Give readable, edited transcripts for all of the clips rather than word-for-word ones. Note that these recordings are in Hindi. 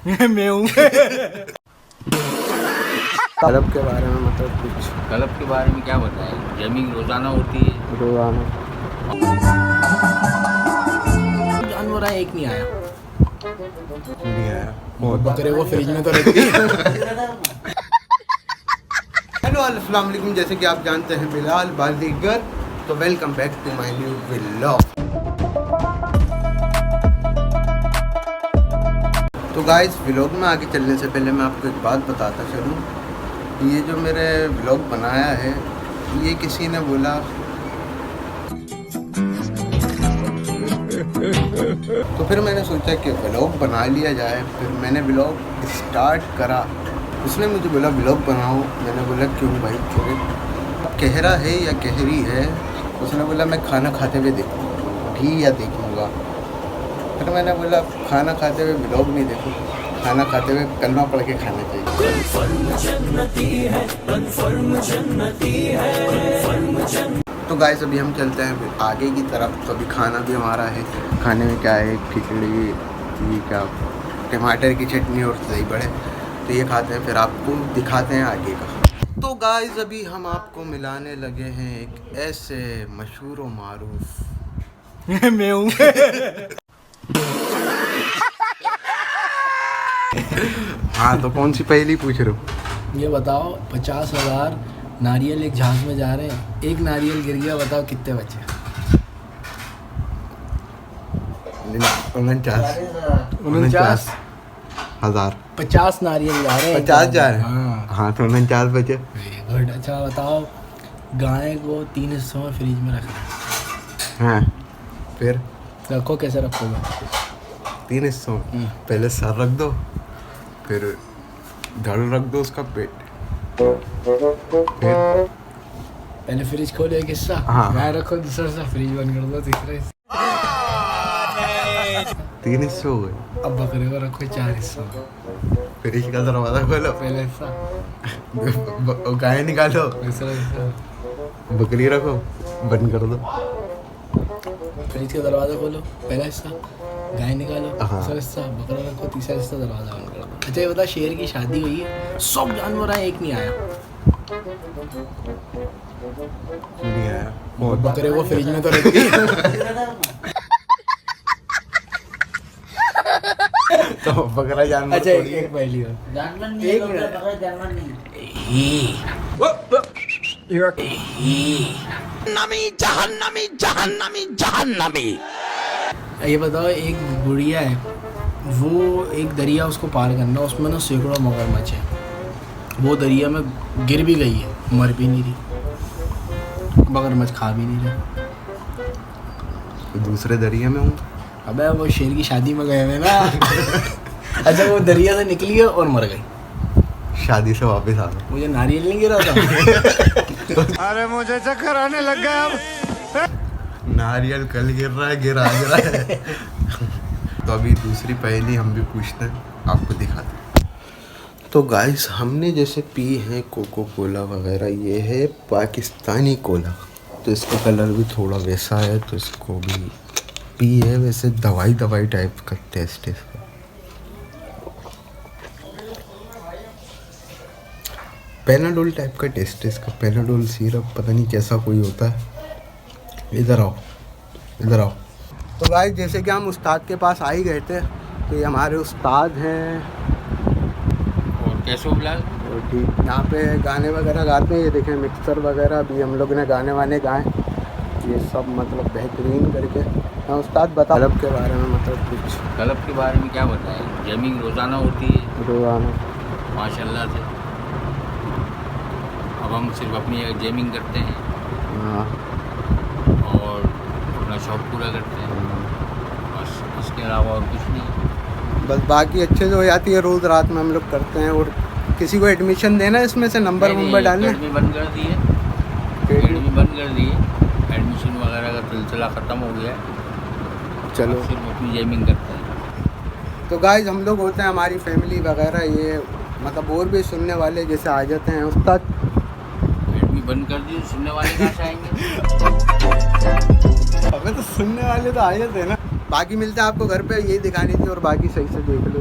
मैं हूँ। तलब के बारे में मतलब कुछ तलब के बारे में क्या बताएं? गेमिंग रोजाना होती है। रोजाना जानवर है, एक नहीं आया। नहीं आया। बकरे वो फ्रिज में तो रखती है। हेलो अस्सलाम वालेकुम, जैसे कि आप जानते हैं बिलाल बाजीगर, तो welcome back to my new vlog. तो गाइस, व्लॉग में आगे चलने से पहले मैं आपको एक बात बताता चलूँ। ये जो मेरे व्लॉग बनाया है, ये किसी ने बोला तो फिर मैंने सोचा कि व्लॉग बना लिया जाए। फिर मैंने व्लॉग स्टार्ट करा। उसने मुझे बोला व्लॉग बनाओ। मैंने बोला क्यों भाई, तेरे कहरा है या कहरी है? उसने बोला मैं खाना खाते हुए देखूँगा भी या देखूँगा। फिर मैंने बोला खाना खाते हुए व्लॉग नहीं देखूँ, खाना खाते हुए कलमा पढ़ के खाना चाहिए। तो गाइस, अभी हम चलते हैं आगे की तरफ। तो अभी खाना भी हमारा है। खाने में क्या है, खिचड़ी, ये क्या, टमाटर की चटनी और दही बड़े। तो ये खाते हैं, फिर आपको दिखाते हैं आगे का। तो गाइस, अभी हम आपको मिलाने लगे हैं एक ऐसे मशहूर व मारूफ मैं हूँ। हाँ, तो कौन सी पहली पूछ रहे हो? ये बताओ, 50,000 नारियल एक जहाज में जा रहे हैं, एक नारियल गिर गया, बताओ कितने बचे? 49,000। 50 नारियल जा रहे हैं। 50 जा रहे हैं। हाँ, हाँ, तो 49 बचे। Very good. अच्छा बताओ, गाय को 3 हिस्सों में फ्रिज में रखना है। हाँ, फिर रखो, कैसे रखोगे? 3 हिस्सों में। पहले सर रख दो, फिर धड़ रख दो उसका पेट, फिर पहले फ्रिज खोलो एक हिस्सा, हाँ। गाय रखो दूसरा हिस्सा, फ्रिज बंद कर दो तीसरा हिस्सा। 3 हिस्से हो गए। अब बकरे को रखो 4 हिस्सों में। फ्रिज का दरवाजा खोलो, पहला हिस्सा, गाय निकालो, दूसरा हिस्सा। बकरी रखो, बंद कर दो। फ्रिज का दरवाजा खोलो, पहला हिस्सा, गाय निकालो, हाँ। दूसरा हिस्सा, बकरा रखो, तीसरा हिस्सा, दरवाजा बंद कर दो। अच्छा ये बता, शेर की शादी हुई है, सब जानवर आए, एक नहीं आया। नहीं आया। बकरे को फ्रिज में तो रखती है। तो बकरा जानवर अच्छा थोड़ी है। एक पहली और जानवर नहीं एक है, मिनट। बकरा जानवर नहीं है। ये बताओ, एक गुड़िया है, वो एक दरिया उसको पार करना, उसमें ना सैकड़ों मगरमच्छ है। वो दरिया में गिर भी गई है, मर भी नहीं रही, मगरमच्छ खा भी नहीं रहे। दूसरे दरिया में हूँ। अबे वो शेर की शादी में गए हुए ना। अच्छा वो दरिया से निकली है और मर गई। शादी से वापस आ गए। मुझे नारियल नहीं गिरा था। अरे मुझे चक्कर आने लग गया अब। नारियल कल गिर रहा है, गिरा है। तो अभी दूसरी पहेली हम भी पूछते हैं, आपको दिखाते हैं। तो गाइस, हमने जैसे पी है कोको कोला वगैरह, ये है पाकिस्तानी कोला। तो इसका कलर भी थोड़ा वैसा है, तो इसको भी पी है। वैसे दवाई टाइप का टेस्ट है इसका। पेनाडोल टाइप का टेस्ट है इसका। पेनाडोल सिरप पता नहीं कैसा कोई होता है। इधर आओ, इधर आओ। तो गाइस, जैसे कि हम उस्ताद के पास आ ही गए थे, तो ये हमारे उस्ताद हैं। और कैसे हो बिलाल? और ठीक, यहाँ पे गाने वगैरह गाते हैं। ये देखें मिक्सर वगैरह भी हम लोग ने गाने वाने गाए, ये सब मतलब बेहतरीन करके। हाँ उस्ताद, बता तलब के बारे में मतलब कुछ। तलब के बारे में क्या बताएं? गेमिंग रोजाना होती है रोजाना माशाल्लाह से। अब हम सिर्फ अपनी गेमिंग करते हैं हाँ। और अपना शौक पूरा करते हैं, बस इसके अलावा और कुछ नहीं। बस बाकी अच्छे से हो जाती है। रोज़ रात में हम लोग करते हैं। और किसी को एडमिशन देना है इसमें से, नंबर वंबर डालना है। एकेडमी बंद कर दी है, एकेडमी बंद कर दी है। एडमिशन वगैरह का सिलसिला ख़त्म हो गया है। चलो, अब सिर्फ अपनी गेमिंग करते हैं। तो गाइस, हम लोग होते हैं, हमारी फैमिली वगैरह, ये मतलब और भी सुनने वाले जैसे आ जाते हैं। उस्ताद एकेडमी बंद कर दी, सुनने वाले कहाँ से आएंगे? हमें तो सुनने वाले तो आ जाते हैं ना। बाकी मिलते हैं आपको घर पे, यही दिखानी थी। और बाकी सही से देख लो।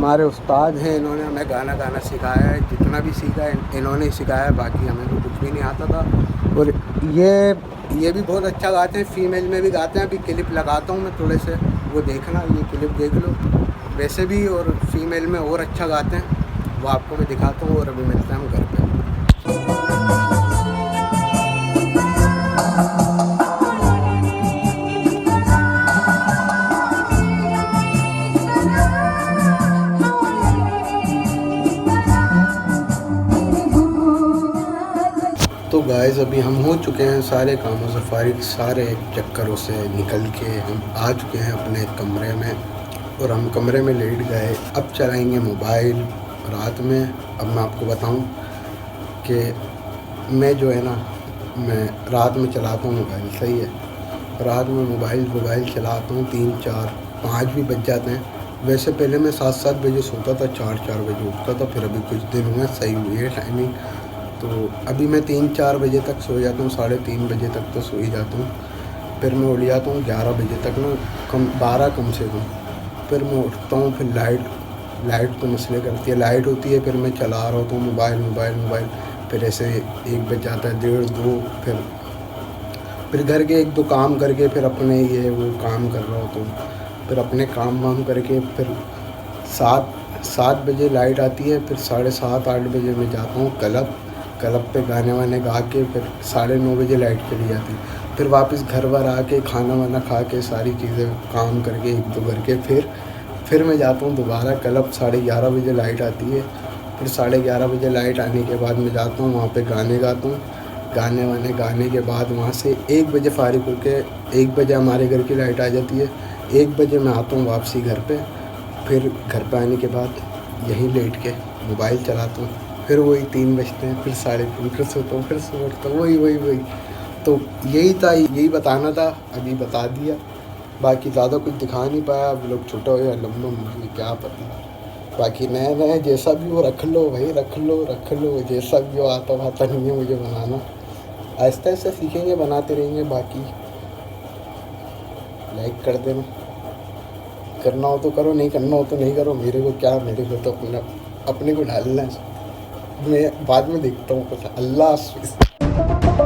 हमारे उस्ताद हैं, इन्होंने हमें गाना गाना सिखाया है। जितना भी सीखा है इन्होंने ही सिखाया है, बाकी हमें तो कुछ भी नहीं आता था। और ये भी बहुत अच्छा गाते हैं, फीमेल में भी गाते हैं। अभी क्लिप लगाता हूँ मैं थोड़े से, वो देखना, ये क्लिप देख लो। वैसे भी और फीमेल में और अच्छा गाते हैं, वो आपको मैं दिखाता हूँ। और अभी मिलते हैं हम घर पे। तो गाइस अभी हम हो चुके हैं सारे कामों से फारिग, सारे चक्करों से निकल के हम आ चुके हैं अपने कमरे में। और हम कमरे में लेट गए। अब चलाएंगे मोबाइल रात में। अब मैं आपको बताऊं कि मैं जो है ना, मैं रात में चलाता हूँ मोबाइल, सही है। रात में मोबाइल चलाता हूँ 3, 4, 5 भी बज जाते हैं। वैसे पहले मैं 7 बजे सोता था, 4 बजे उठता था। फिर अभी कुछ दिन हुए सही हुई है टाइमिंग, तो अभी मैं 3-4 बजे तक सो जाता हूँ, 3:30 बजे तक तो सो ही जाता हूँ। फिर मैं उठ जाता हूँ 11 बजे तक ना, 12 कम से कम। फिर मैं उठता हूँ, फिर लाइट तो मसले करती है, लाइट होती है। फिर मैं चला रहा होता हूँ मोबाइल। फिर ऐसे 1 बज जाता है, 1:30, 2। फिर घर के 1-2 काम करके फिर अपने ये वो काम कर रहा होता हूँ। फिर अपने काम वाम करके फिर 7 बजे लाइट आती है। फिर 7:30-8 बजे मैं जाता हूँ क्लब पे गाने वाने गा के। फिर 9:30 बजे लाइट चली जाती है। फिर वापस घर वर आके खाना वाना खा के सारी चीज़ें काम करके 1-2 करके फिर मैं जाता हूँ दोबारा क्लब। 11:30 बजे लाइट आती है। फिर 11:30 बजे लाइट आने के बाद मैं जाता हूँ वहाँ पे गाने गाता हूँ। गाने वाने गाने के बाद वहाँ से 1 बजे फारिग होके, 1 बजे हमारे घर की लाइट आ जाती है। 1 बजे मैं आता हूँ वापसी घर पे। फिर घर पे आने के बाद यहीं लेट के मोबाइल चलाता हूँ। फिर वही 3 बजते हैं, फिर 3:30, फिर सोता हूँ, फिर सो उठता हूँ, वही। तो यही था, यही बताना था, अभी बता दिया। बाकी ज़्यादा कुछ दिखा नहीं पाया। अब लोग छोटा हो या लंबा, मुझे क्या पता। बाकी नया जैसा भी हो रख लो भाई, रख लो। जैसा भी हो, आता नहीं है मुझे बनाना। आहिस्ता सीखेंगे, बनाते रहेंगे। बाकी लाइक कर देना, करना हो तो करो, नहीं करना हो तो नहीं करो। मेरे को तो अपने को ढालना है। मैं बाद में देखता हूँ कुछ। अल्लाह हाफ़िज़।